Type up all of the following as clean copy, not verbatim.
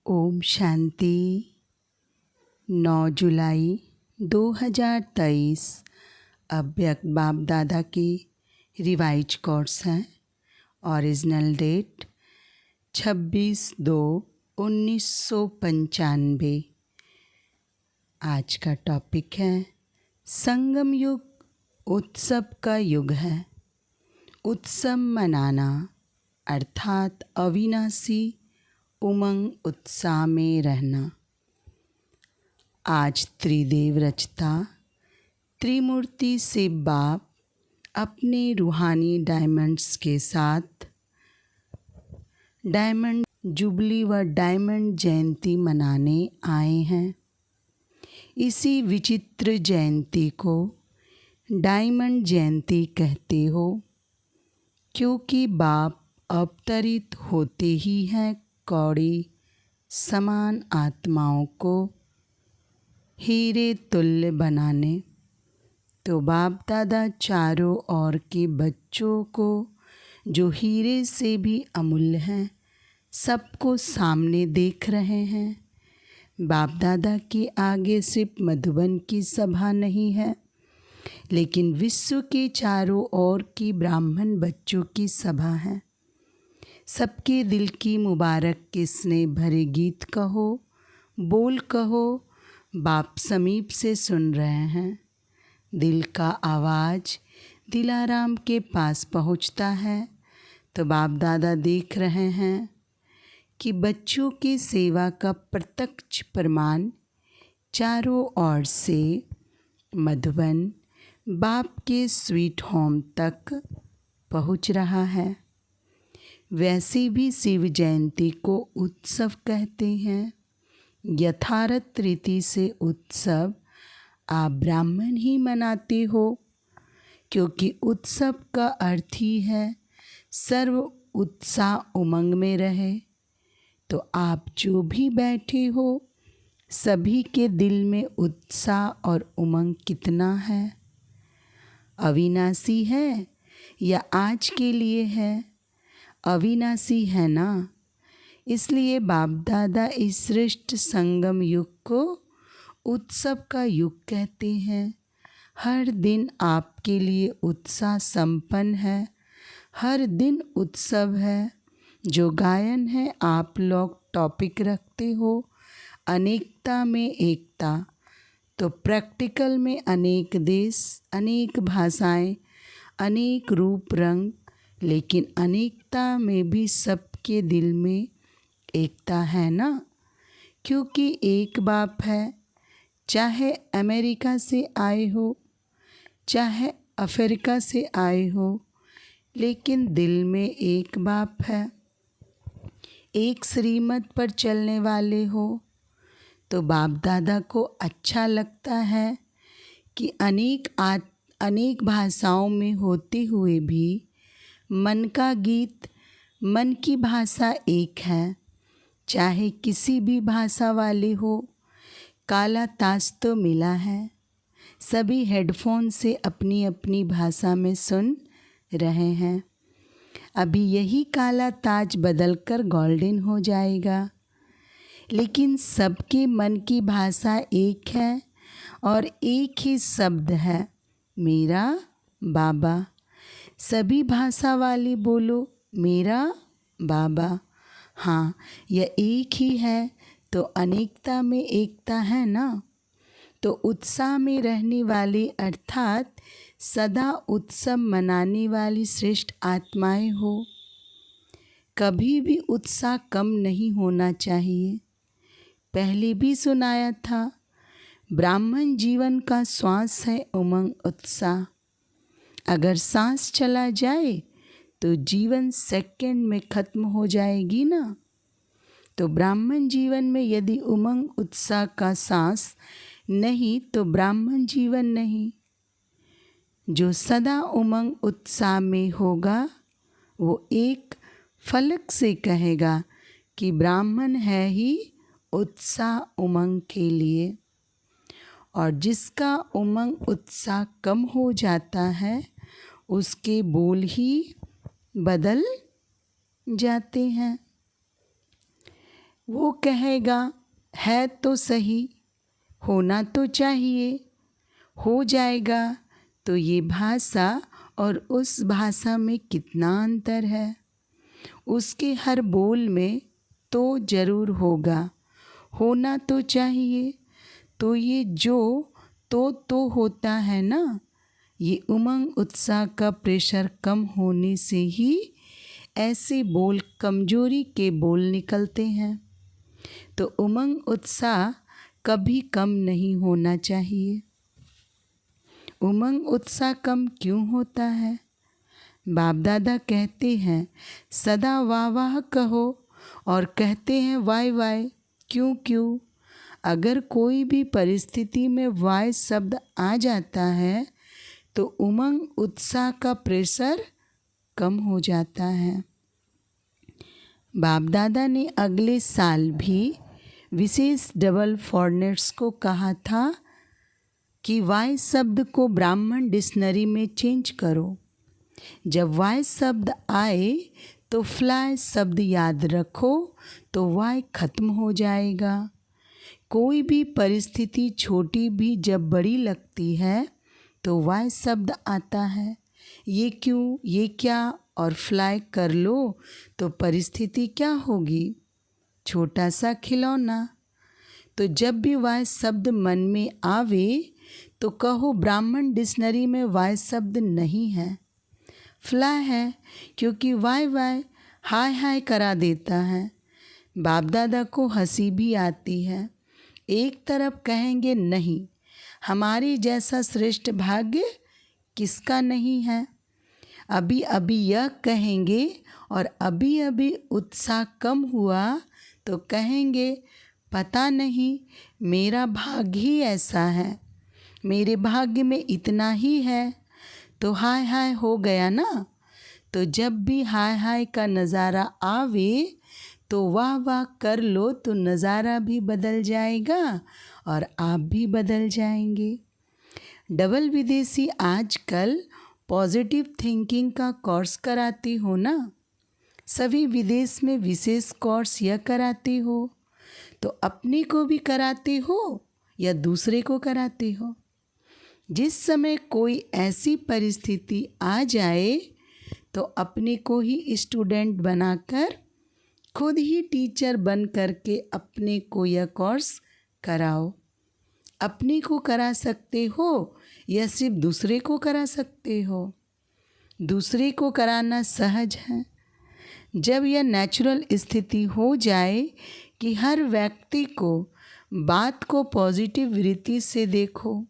ओम शांति। 9 जुलाई 2023 अव्यक्त बाप दादा की रिवाइज कोर्स हैं। Original date 26/2/1995। आज का टॉपिक है संगम युग उत्सव का युग है। उत्सव मनाना अर्थात अविनाशी उमंग उत्साह में रहना। आज त्रिदेव रचता त्रिमूर्ति से बाप अपने रूहानी डायमंड्स के साथ डायमंड जुबली व डायमंड जयंती मनाने आए हैं। इसी विचित्र जयंती को डायमंड जयंती कहते हो, क्योंकि बाप अवतरित होते ही हैं कौड़ी समान आत्माओं को हीरे तुल्य बनाने। तो बाप दादा चारों ओर के बच्चों को जो हीरे से भी अमूल्य हैं, सबको सामने देख रहे हैं। बाप दादा के आगे सिर्फ मधुबन की सभा नहीं है, लेकिन विश्व के चारों ओर की ब्राह्मण बच्चों की सभा है। सबके दिल की मुबारक के स्नेह भरे गीत कहो, बोल कहो, बाप समीप से सुन रहे हैं। दिल का आवाज़ दिलाराम के पास पहुंचता है तो बाप दादा देख रहे हैं कि बच्चों की सेवा का प्रत्यक्ष प्रमाण चारों ओर से मधुबन बाप के स्वीट होम तक पहुंच रहा है। वैसे भी शिव जयंती को उत्सव कहते हैं। यथार्थ रीति से उत्सव आप ब्राह्मण ही मनाते हो, क्योंकि उत्सव का अर्थ ही है सर्व उत्साह उमंग में रहे। तो आप जो भी बैठे हो, सभी के दिल में उत्साह और उमंग कितना है? अविनाशी है या आज के लिए है? अविनाशी है ना। इसलिए बाप दादा इस श्रेष्ठ संगम युग को उत्सव का युग कहते हैं। हर दिन आपके लिए उत्साह संपन्न है, हर दिन उत्सव है। जो गायन है आप लोग टॉपिक रखते हो अनेकता में एकता, तो प्रैक्टिकल में अनेक देश, अनेक भाषाएं, अनेक रूप रंग, लेकिन अनेकता में भी सबके दिल में एकता है ना। क्योंकि एक बाप है, चाहे अमेरिका से आए हो, चाहे अफ्रीका से आए हो, लेकिन दिल में एक बाप है। एक श्रीमत पर चलने वाले हो तो बाप दादा को अच्छा लगता है कि अनेक भाषाओं में होते हुए भी मन का गीत, मन की भाषा एक है। चाहे किसी भी भाषा वाले हो, काला ताज तो मिला है। सभी हेडफोन से अपनी अपनी भाषा में सुन रहे हैं। अभी यही काला ताज बदलकर गोल्डन हो जाएगा, लेकिन सबके मन की भाषा एक है और एक ही शब्द है, मेरा बाबा। सभी भाषा वाले बोलो, मेरा बाबा। हाँ, यह एक ही है तो अनेकता में एकता है ना। तो उत्साह में रहने वाली अर्थात सदा उत्सव मनाने वाली श्रेष्ठ आत्माएं हो। कभी भी उत्साह कम नहीं होना चाहिए। पहले भी सुनाया था, ब्राह्मण जीवन का श्वास है उमंग उत्साह। अगर सांस चला जाए तो जीवन सेकंड में खत्म हो जाएगी ना। तो ब्राह्मण जीवन में यदि उमंग उत्साह का सांस नहीं तो ब्राह्मण जीवन नहीं। जो सदा उमंग उत्साह में होगा वो एक फलक से कहेगा कि ब्राह्मण है ही उत्साह उमंग के लिए। और जिसका उमंग उत्साह कम हो जाता है, उसके बोल ही बदल जाते हैं। वो कहेगा है तो सही, होना तो चाहिए, हो जाएगा। तो ये भाषा और उस भाषा में कितना अंतर है। उसके हर बोल में तो ज़रूर होगा, होना तो चाहिए। तो ये जो तो होता है ना, ये उमंग उत्साह का प्रेशर कम होने से ही ऐसे बोल कमजोरी के बोल निकलते हैं। तो उमंग उत्साह कभी कम नहीं होना चाहिए। उमंग उत्साह कम क्यों होता है? बाप दादा कहते हैं सदा वाह वाह कहो, और कहते हैं वाय वाय क्यों क्यों। अगर कोई भी परिस्थिति में वाय शब्द आ जाता है तो उमंग उत्साह का प्रेशर कम हो जाता है। बाप दादा ने अगले साल भी विशेष डबल फॉरनेट्स को कहा था कि वाय शब्द को ब्राह्मण डिक्शनरी में चेंज करो। जब वाय शब्द आए तो फ्लाई शब्द याद रखो, तो वाय खत्म हो जाएगा। कोई भी परिस्थिति छोटी भी जब बड़ी लगती है तो वाय शब्द आता है। ये क्यों, ये क्या, और फ्लाई कर लो तो परिस्थिति क्या होगी? छोटा सा खिलौना। तो जब भी वाय शब्द मन में आवे तो कहो ब्राह्मण डिक्शनरी में वाय शब्द नहीं है, फ्लाई है, क्योंकि वाय वाय हाय हाय करा देता है। बाप दादा को हंसी भी आती है। एक तरफ कहेंगे नहीं, हमारी जैसा श्रेष्ठ भाग्य किसका नहीं है। अभी अभी यह कहेंगे और अभी अभी उत्साह कम हुआ तो कहेंगे पता नहीं, मेरा भाग्य ही ऐसा है, मेरे भाग्य में इतना ही है। तो हाय हाय हो गया ना। तो जब भी हाय हाय का नज़ारा आवे तो वाह वाह कर लो, तो नज़ारा भी बदल जाएगा और आप भी बदल जाएंगे। डबल विदेशी आजकल पॉजिटिव थिंकिंग का कोर्स कराती हो ना। सभी विदेश में विशेष कोर्स यह कराते हो, तो अपने को भी कराते हो या दूसरे को कराते हो। जिस समय कोई ऐसी परिस्थिति आ जाए तो अपने को ही स्टूडेंट बनाकर खुद ही टीचर बन करके अपने को यह कोर्स कराओ। अपने को करा सकते हो या सिर्फ दूसरे को करा सकते हो? दूसरे को कराना सहज है। जब यह नेचुरल स्थिति हो जाए कि हर व्यक्ति को बात को पॉजिटिव रीति से देखो,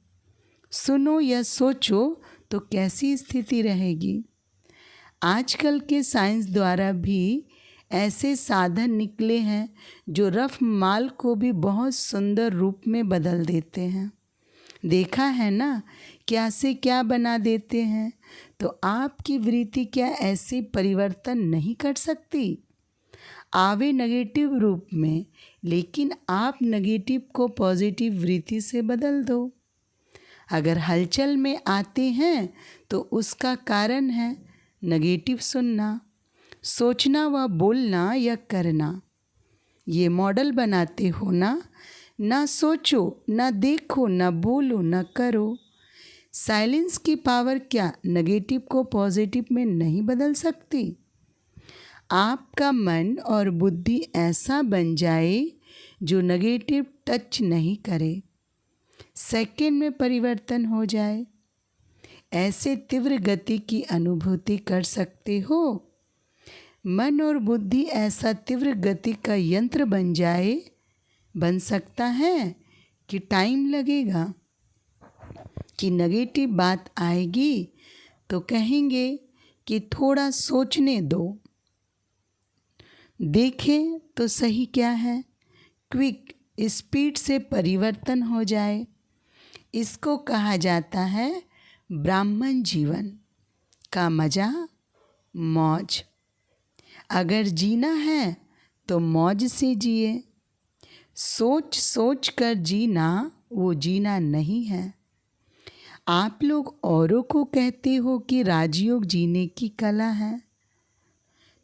सुनो या सोचो, तो कैसी स्थिति रहेगी। आजकल के साइंस द्वारा भी ऐसे साधन निकले हैं जो रफ माल को भी बहुत सुंदर रूप में बदल देते हैं। देखा है ना, क्या से क्या बना देते हैं। तो आपकी वृत्ति क्या ऐसे परिवर्तन नहीं कर सकती? आवे नेगेटिव रूप में, लेकिन आप नेगेटिव को पॉजिटिव वृत्ति से बदल दो। अगर हलचल में आते हैं तो उसका कारण है नेगेटिव सुनना, सोचना व बोलना या करना। ये मॉडल बनाते हो ना सोचो, ना देखो, ना बोलो, ना करो। साइलेंस की पावर क्या नेगेटिव को पॉजिटिव में नहीं बदल सकती? आपका मन और बुद्धि ऐसा बन जाए जो नेगेटिव टच नहीं करे, सेकंड में परिवर्तन हो जाए। ऐसे तीव्र गति की अनुभूति कर सकते हो। मन और बुद्धि ऐसा तीव्र गति का यंत्र बन सकता है कि टाइम लगेगा। कि नेगेटिव बात आएगी तो कहेंगे कि थोड़ा सोचने दो, देखें तो सही क्या है। क्विक स्पीड से परिवर्तन हो जाए। इसको कहा जाता है ब्राह्मण जीवन का मज़ा, मौज। अगर जीना है तो मौज से जिए। सोच सोच कर जीना वो जीना नहीं है। आप लोग औरों को कहते हो कि राजयोग जीने की कला है,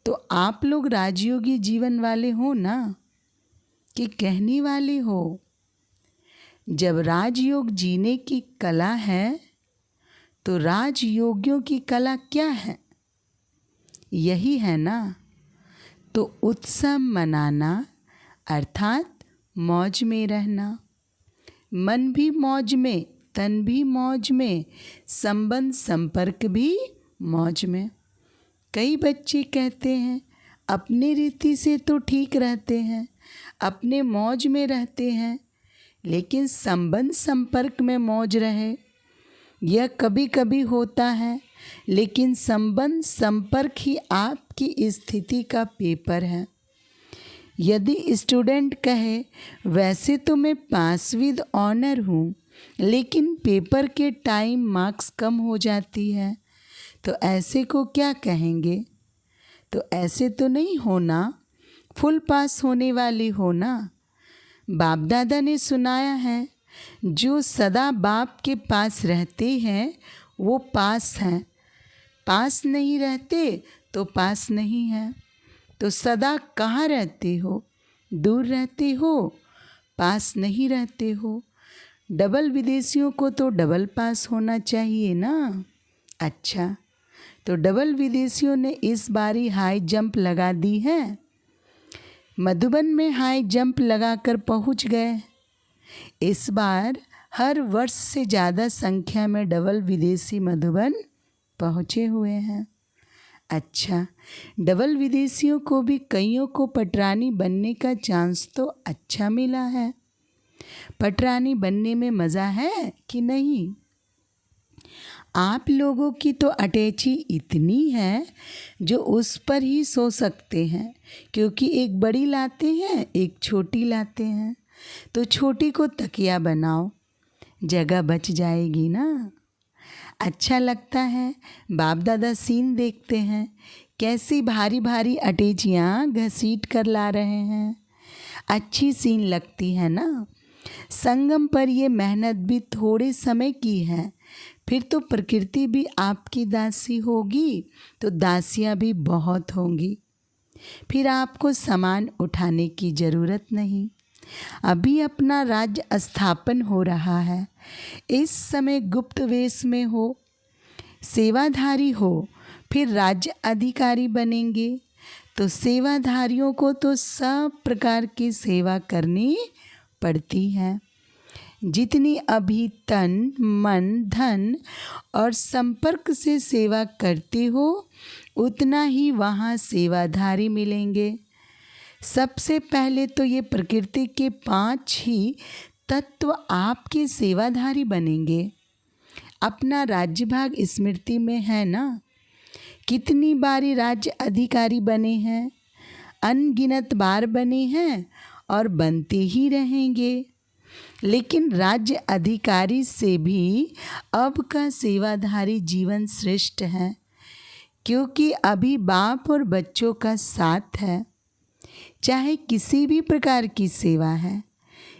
तो आप लोग राजयोगी जीवन वाले हो ना। कि कहने वाले हो? जब राजयोग जीने की कला है तो राजयोगियों की कला क्या है? यही है ना। तो उत्सव मनाना अर्थात मौज में रहना। मन भी मौज में, तन भी मौज में, संबंध संपर्क भी मौज में। कई बच्चे कहते हैं अपनी रीति से तो ठीक रहते हैं, अपने मौज में रहते हैं, लेकिन संबंध संपर्क में मौज रहे। यह कभी कभी होता है, लेकिन संबंध संपर्क ही आपकी स्थिति का पेपर है। यदि स्टूडेंट कहे वैसे तो मैं पास विद ऑनर हूँ, लेकिन पेपर के टाइम मार्क्स कम हो जाती है, तो ऐसे को क्या कहेंगे? तो ऐसे तो नहीं होना, फुल पास होने वाले हो ना। बाप दादा ने सुनाया है, जो सदा बाप के पास रहते हैं वो पास हैं, पास नहीं रहते तो पास नहीं है। तो सदा कहाँ रहते हो? दूर रहते हो, पास नहीं रहते हो। डबल विदेशियों को तो डबल पास होना चाहिए ना। अच्छा, तो डबल विदेशियों ने इस बारी हाई जंप लगा दी है। मधुबन में हाई जंप लगाकर पहुंच गए। इस बार हर वर्ष से ज़्यादा संख्या में डबल विदेशी मधुबन पहुँचे हुए हैं। अच्छा, डबल विदेशियों को भी कईयों को पटरानी बनने का चांस तो अच्छा मिला है। पटरानी बनने में मज़ा है कि नहीं? आप लोगों की तो अटैची इतनी है जो उस पर ही सो सकते हैं, क्योंकि एक बड़ी लाते हैं, एक छोटी लाते हैं। तो छोटी को तकिया बनाओ, जगह बच जाएगी ना। अच्छा लगता है, बाप दादा सीन देखते हैं, कैसी भारी भारी अटैचियाँ घसीट कर ला रहे हैं। अच्छी सीन लगती है ना। संगम पर ये मेहनत भी थोड़े समय की है, फिर तो प्रकृति भी आपकी दासी होगी, तो दासियाँ भी बहुत होंगी। फिर आपको सामान उठाने की ज़रूरत नहीं। अभी अपना राज्य स्थापन हो रहा है। इस समय गुप्त वेश में हो, सेवाधारी हो, फिर राज्य अधिकारी बनेंगे। तो सेवाधारियों को तो सब प्रकार की सेवा करनी पड़ती है। जितनी अभी तन, मन, धन और संपर्क से सेवा करते हो, उतना ही वहाँ सेवाधारी मिलेंगे। सबसे पहले तो ये प्रकृति के 5 ही तत्व आपके सेवाधारी बनेंगे। अपना राज्य भाग स्मृति में है ना। कितनी बारी राज्य अधिकारी बने हैं, अनगिनत बार बने हैं और बनते ही रहेंगे। लेकिन राज्य अधिकारी से भी अब का सेवाधारी जीवन श्रेष्ठ है, क्योंकि अभी बाप और बच्चों का साथ है। चाहे किसी भी प्रकार की सेवा है,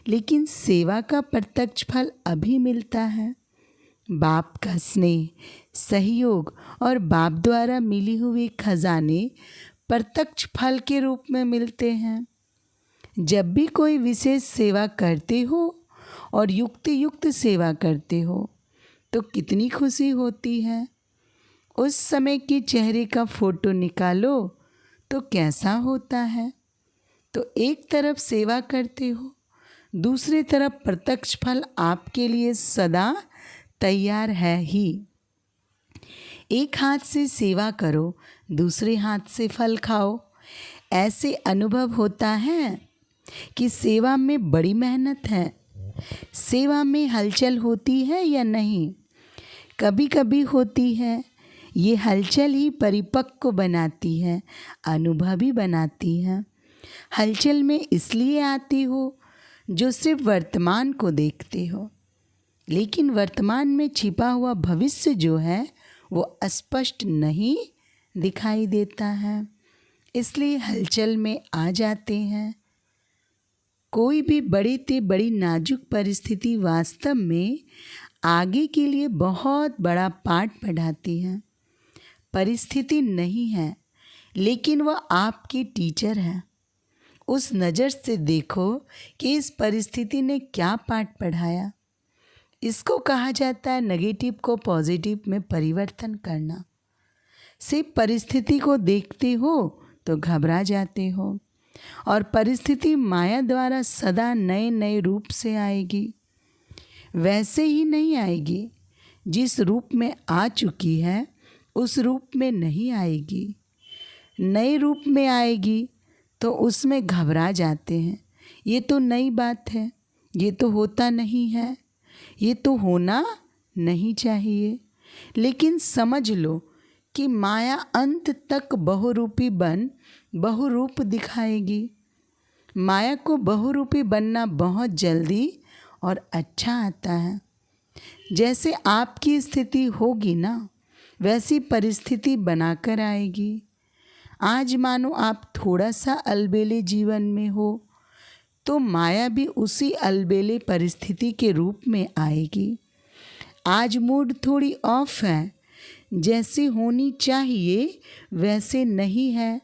लेकिन सेवा का प्रत्यक्ष फल अभी मिलता है। बाप का स्नेह, सहयोग और बाप द्वारा मिली हुई खजाने प्रत्यक्ष फल के रूप में मिलते हैं। जब भी कोई विशेष सेवा करते हो और युक्ति युक्त सेवा करते हो, तो कितनी खुशी होती है। उस समय के चेहरे का फोटो निकालो तो कैसा होता है। तो एक तरफ सेवा करते हो, दूसरी तरफ प्रत्यक्ष फल आपके लिए सदा तैयार है ही। एक हाथ से सेवा करो, दूसरे हाथ से फल खाओ। ऐसे अनुभव होता है कि सेवा में बड़ी मेहनत है। सेवा में हलचल होती है या नहीं? कभी कभी होती है। ये हलचल ही परिपक्व बनाती है, अनुभवी बनाती है। हलचल में इसलिए आती हो जो सिर्फ वर्तमान को देखते हो, लेकिन वर्तमान में छिपा हुआ भविष्य जो है वो स्पष्ट नहीं दिखाई देता है, इसलिए हलचल में आ जाते हैं। कोई भी बड़ी से बड़ी नाजुक परिस्थिति वास्तव में आगे के लिए बहुत बड़ा पाठ पढ़ाती है। परिस्थिति नहीं है, लेकिन वह आपकी टीचर है। उस नज़र से देखो कि इस परिस्थिति ने क्या पाठ पढ़ाया। इसको कहा जाता है नेगेटिव को पॉजिटिव में परिवर्तन करना। सिर्फ परिस्थिति को देखते हो तो घबरा जाते हो, और परिस्थिति माया द्वारा सदा नए नए रूप से आएगी। वैसे ही नहीं आएगी, जिस रूप में आ चुकी है उस रूप में नहीं आएगी। नए रूप में आएगी तो उसमें घबरा जाते हैं, ये तो नई बात है, ये तो होता नहीं है, ये तो होना नहीं चाहिए। लेकिन समझ लो कि माया अंत तक बहुरूपी बन बहुरूप दिखाएगी। माया को बहुरूपी बनना बहुत जल्दी और अच्छा आता है। जैसे आपकी स्थिति होगी ना, वैसी परिस्थिति बनाकर आएगी। आज मानो आप थोड़ा सा अलबेले जीवन में हो, तो माया भी उसी अलबेले परिस्थिति के रूप में आएगी। आज मूड थोड़ी ऑफ है, जैसी होनी चाहिए वैसे नहीं है,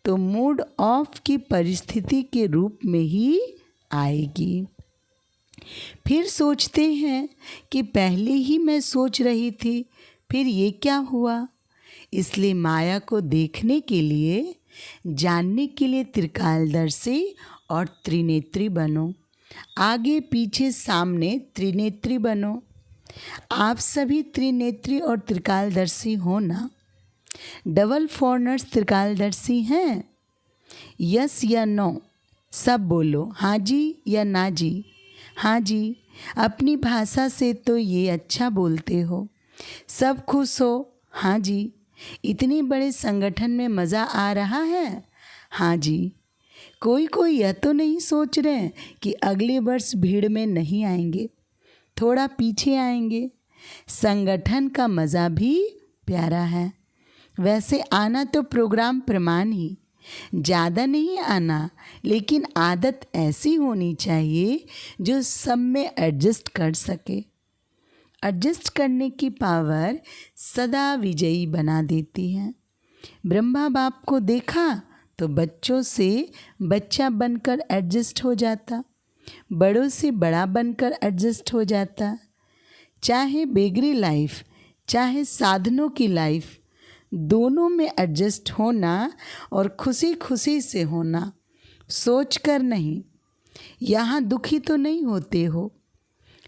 तो मूड ऑफ की परिस्थिति के रूप में ही आएगी। फिर सोचते हैं कि पहले ही मैं सोच रही थी, फिर ये क्या हुआ। इसलिए माया को देखने के लिए, जानने के लिए त्रिकालदर्शी और त्रिनेत्री बनो। आगे पीछे सामने त्रिनेत्री बनो। आप सभी त्रिनेत्री और त्रिकालदर्शी हो ना। डबल फॉरनर्स त्रिकालदर्शी हैं? यस या नो सब बोलो, हाँ जी या ना जी। हाँ जी, अपनी भाषा से तो ये अच्छा बोलते हो। सब खुश हो? हाँ जी। इतनी बड़े संगठन में मज़ा आ रहा है? हाँ जी। कोई कोई यह तो नहीं सोच रहे कि अगले वर्ष भीड़ में नहीं आएंगे, थोड़ा पीछे आएंगे। संगठन का मज़ा भी प्यारा है। वैसे आना तो प्रोग्राम प्रमाण ही, ज़्यादा नहीं आना, लेकिन आदत ऐसी होनी चाहिए जो सब में एडजस्ट कर सके। एडजस्ट करने की पावर सदा विजयी बना देती है। ब्रह्मा बाप को देखा तो बच्चों से बच्चा बनकर एडजस्ट हो जाता, बड़ों से बड़ा बनकर एडजस्ट हो जाता। चाहे बेगरी लाइफ, चाहे साधनों की लाइफ, दोनों में एडजस्ट होना और खुशी खुशी से होना, सोच कर नहीं। यहाँ दुखी तो नहीं होते हो,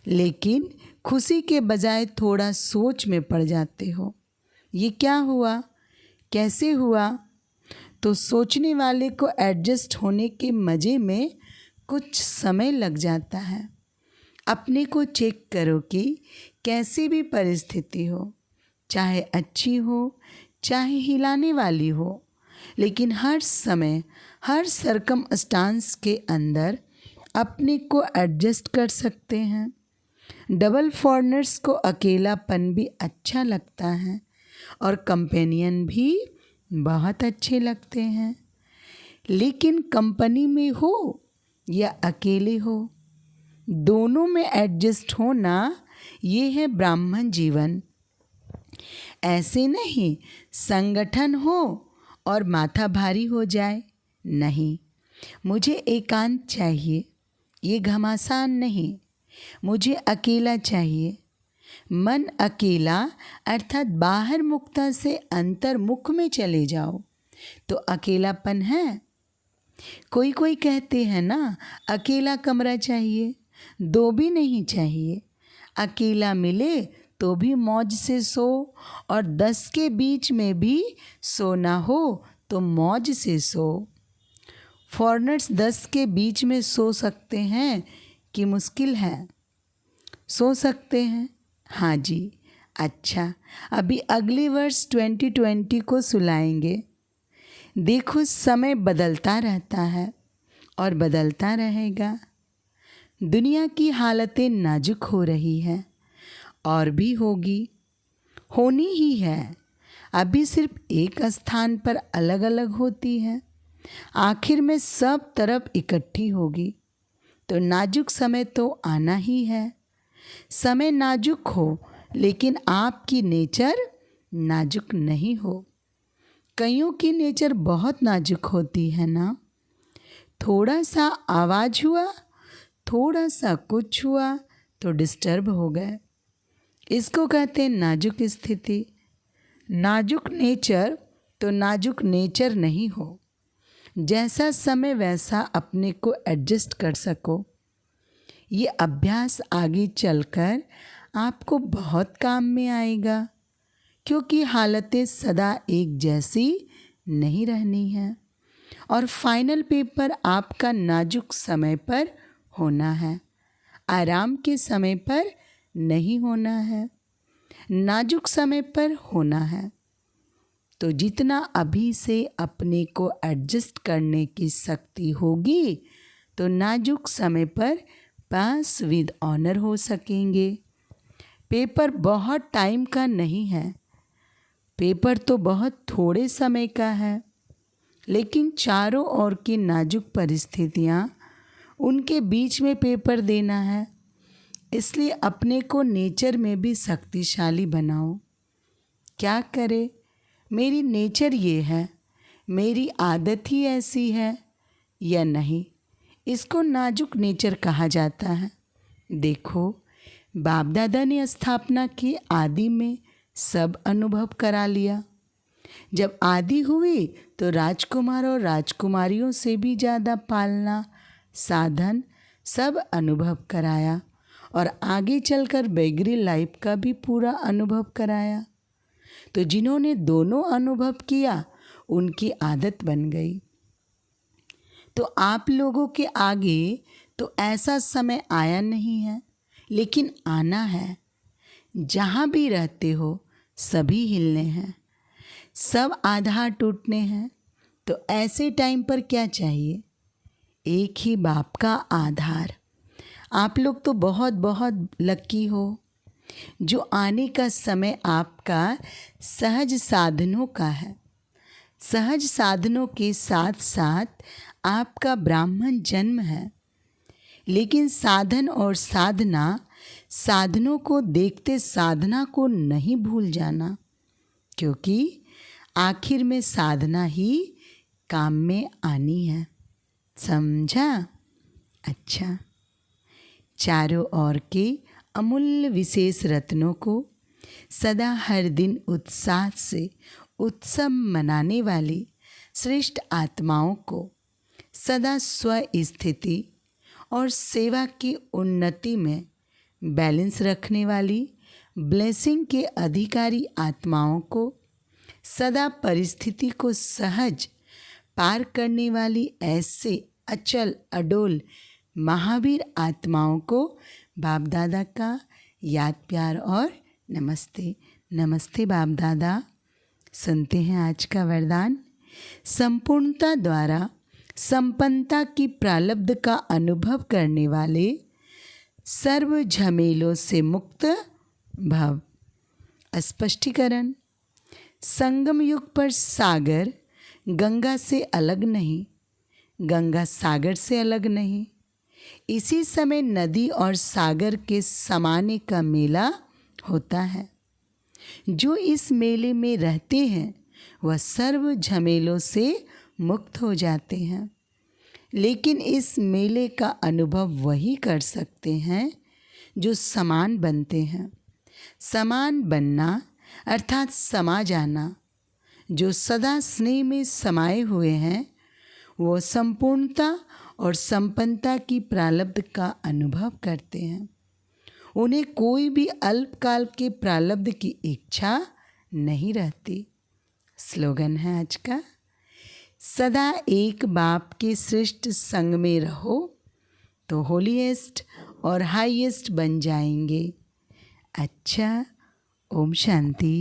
लेकिन खुशी के बजाय थोड़ा सोच में पड़ जाते हो। ये क्या हुआ, कैसे हुआ? तो सोचने वाले को एडजस्ट होने के मज़े में कुछ समय लग जाता है। अपने को चेक करो कि कैसी भी परिस्थिति हो, चाहे अच्छी हो चाहे हिलाने वाली हो, लेकिन हर समय हर सर्कमस्टांस के अंदर अपने को एडजस्ट कर सकते हैं। डबल फॉरनर्स को अकेलापन भी अच्छा लगता है और कंपेनियन भी बहुत अच्छे लगते हैं। लेकिन कंपनी में हो या अकेले हो, दोनों में एडजस्ट होना, ये है ब्राह्मण जीवन। ऐसे नहीं संगठन हो और माथा भारी हो जाए, नहीं। मुझे एकांत चाहिए, ये घमासान नहीं। मुझे अकेला चाहिए। मन अकेला अर्थात बाहर मुक्ता से अंतर्मुख में चले जाओ तो अकेलापन है। कोई कोई कहते हैं ना, अकेला कमरा चाहिए, दो भी नहीं चाहिए। अकेला मिले तो भी मौज से सो, और 10 के बीच में भी सोना हो तो मौज से सो। फॉरनर्स 10 के बीच में सो सकते हैं कि मुश्किल है? सो सकते हैं, हाँ जी। अच्छा, अभी अगले वर्ष 2020 को सुलाएंगे। देखो समय बदलता रहता है और बदलता रहेगा। दुनिया की हालतें नाजुक हो रही हैं और भी होगी, होनी ही है। अभी सिर्फ एक स्थान पर अलग अलग होती है, आखिर में सब तरफ इकट्ठी होगी। तो नाजुक समय तो आना ही है। समय नाजुक हो, लेकिन आपकी नेचर नाजुक नहीं हो। कईयों की नेचर बहुत नाजुक होती है ना, थोड़ा सा आवाज़ हुआ, थोड़ा सा कुछ हुआ तो डिस्टर्ब हो गए। इसको कहते हैं नाजुक स्थिति। नाजुक नेचर तो नाजुक नेचर नहीं हो। जैसा समय वैसा अपने को एडजस्ट कर सको। ये अभ्यास आगे चलकर आपको बहुत काम में आएगा, क्योंकि हालतें सदा एक जैसी नहीं रहनी है और फाइनल पेपर आपका नाजुक समय पर होना है, आराम के समय पर नहीं होना है, नाजुक समय पर होना है। तो जितना अभी से अपने को एडजस्ट करने की शक्ति होगी तो नाजुक समय पर पास विद ऑनर हो सकेंगे। पेपर बहुत टाइम का नहीं है, पेपर तो बहुत थोड़े समय का है, लेकिन चारों ओर की नाजुक परिस्थितियाँ, उनके बीच में पेपर देना है। इसलिए अपने को नेचर में भी शक्तिशाली बनाओ। क्या करे, मेरी नेचर ये है, मेरी आदत ही ऐसी है या नहीं, इसको नाजुक नेचर कहा जाता है। देखो, बाप दादा ने स्थापना की आदि में सब अनुभव करा लिया। जब आदि हुई तो राजकुमार और राजकुमारियों से भी ज़्यादा पालना, साधन सब अनुभव कराया और आगे चलकर बैगरी लाइफ का भी पूरा अनुभव कराया। तो जिन्होंने दोनों अनुभव किया उनकी आदत बन गई। तो आप लोगों के आगे तो ऐसा समय आया नहीं है, लेकिन आना है। जहाँ भी रहते हो सभी हिलने हैं, सब आधार टूटने हैं। तो ऐसे टाइम पर क्या चाहिए? एक ही बाप का आधार। आप लोग तो बहुत बहुत लकी हो जो आने का समय आपका सहज साधनों का है। सहज साधनों के साथ साथ आपका ब्राह्मण जन्म है, लेकिन साधन और साधना, साधनों को देखते साधना को नहीं भूल जाना, क्योंकि आखिर में साधना ही काम में आनी है। समझा? अच्छा, चारों ओर के अमूल्य विशेष रत्नों को सदा हर दिन उत्साह से उत्सव मनाने वाली श्रेष्ठ आत्माओं को सदा स्व स्थिति और सेवा की उन्नति में बैलेंस रखने वाली ब्लेसिंग के अधिकारी आत्माओं को, सदा परिस्थिति को सहज पार करने वाली ऐसे अचल अडोल महावीर आत्माओं को बाप दादा का याद प्यार और नमस्ते। नमस्ते बाप दादा। सुनते हैं आज का वरदान। संपूर्णता द्वारा संपन्नता की प्रारब्ध का अनुभव करने वाले सर्व झमेलों से मुक्त भव। स्पष्टीकरण। संगम युग पर सागर गंगा से अलग नहीं, गंगा सागर से अलग नहीं। इसी समय नदी और सागर के समाने का मेला होता है। जो इस मेले में रहते हैं वह सर्व झमेलों से मुक्त हो जाते हैं, लेकिन इस मेले का अनुभव वही कर सकते हैं जो समान बनते हैं। समान बनना अर्थात समा जाना। जो सदा स्नेह में समाये हुए हैं वो संपूर्णता और संपन्नता की प्रारब्ध का अनुभव करते हैं। उन्हें कोई भी अल्पकाल के प्रारब्ध की इच्छा नहीं रहती। स्लोगन है आज का, सदा एक बाप के श्रेष्ठ संग में रहो तो होलीएस्ट और हाईएस्ट बन जाएंगे। अच्छा, ओम शांति।